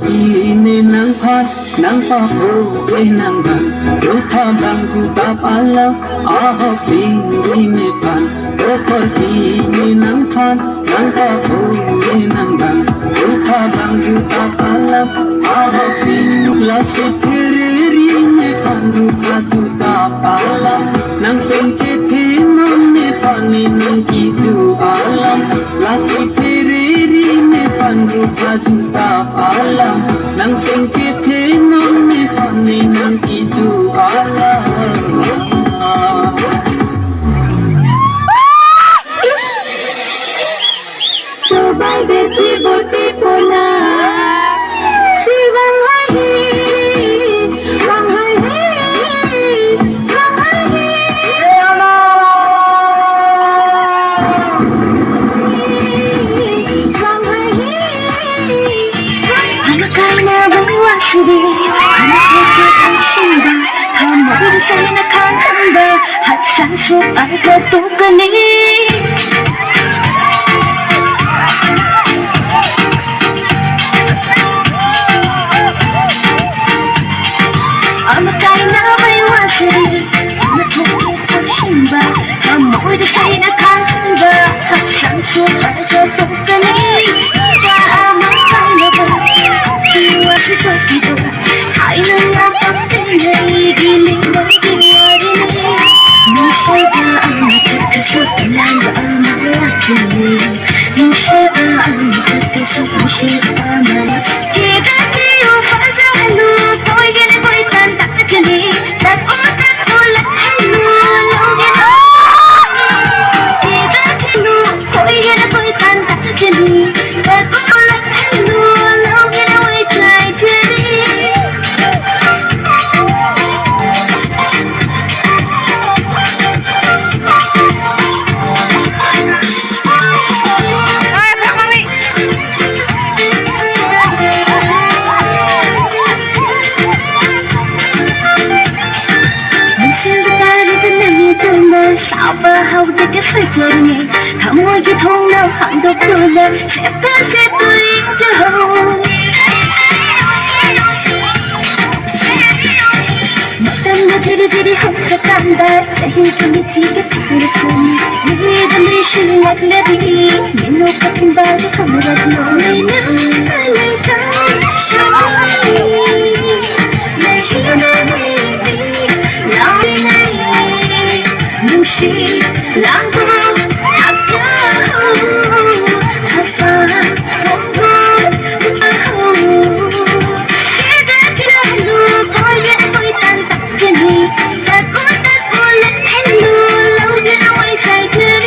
Ini nang pat nang paho nang ban rupa bang juta pala aho pingine pan okor ini nang pat nang paho nang ban rupa bang juta pala aho pingla sekeri ne pan rupa juta pala nang sengce thinon ne pani nang kiju alam la sekeri ne pan rupa juta alam nang sengce thinon ne pani nang kiju alam. Coba deh tipu-tipu nak si Wang Hai Wang Hai Wang Hai Wang Hai Anak kaya buah sedih anak kaya cinta kamu bisa nak hamba hati supaya ketukani 무심함을 기다려 화자로 보이기는 보이단 따뜻하니 따뜻한 올라하루 기다려 보이기는 보이단 따뜻하니 따뜻한 올라하루 we try to be sao bơ hầu cho cái phải chơi nhẹ thầm môi cái thôn nào hẳn độc đôi là sẽ tôi cho hầu tâm nó thì không có tâm đã để hi tâm đi chỉ cái phải được không người tâm đi sinh hoạt là đi mình nó có tin ba nó không được nổi nắng lời ta sao này hi này lời này 무시 랑고 합쳐 아빠 공부 기다려 보이게 보이단 딱지니 따고 헬로 라우디나 와이사이트니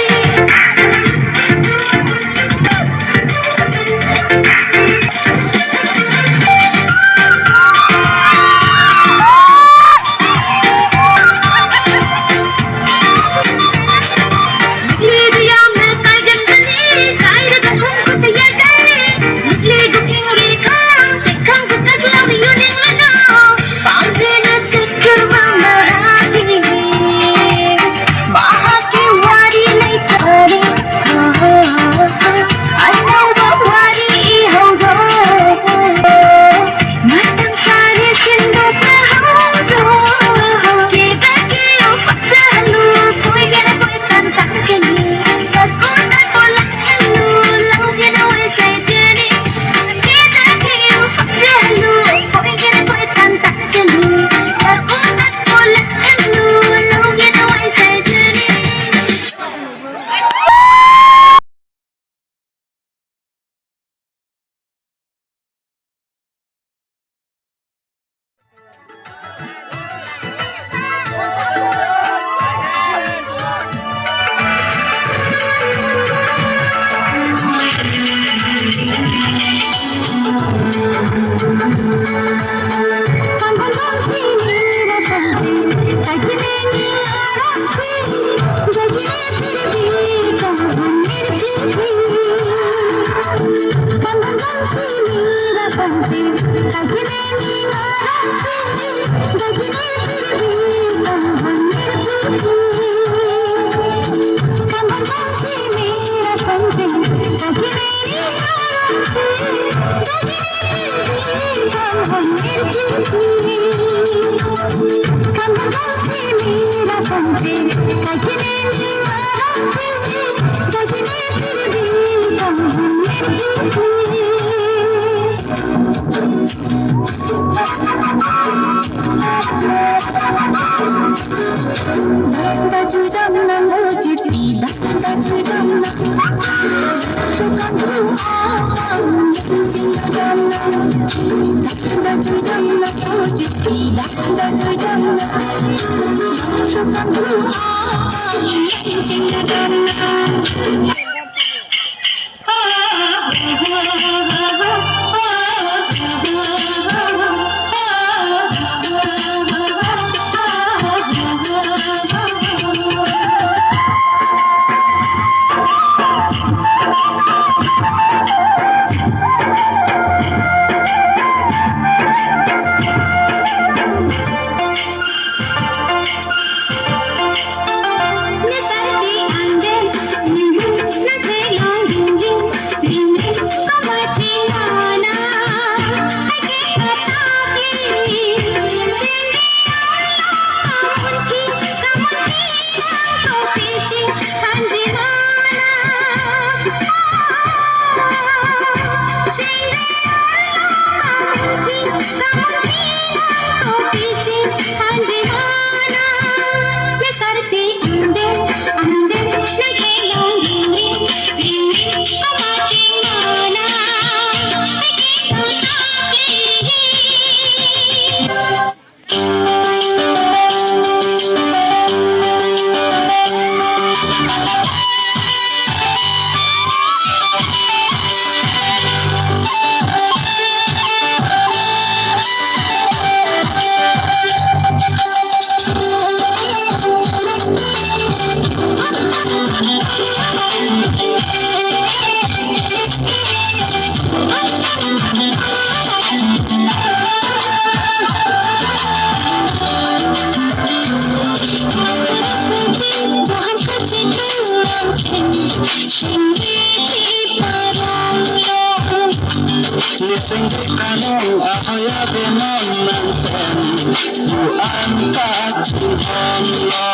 singgi kanong ahoya benon manten buan ka chihon lo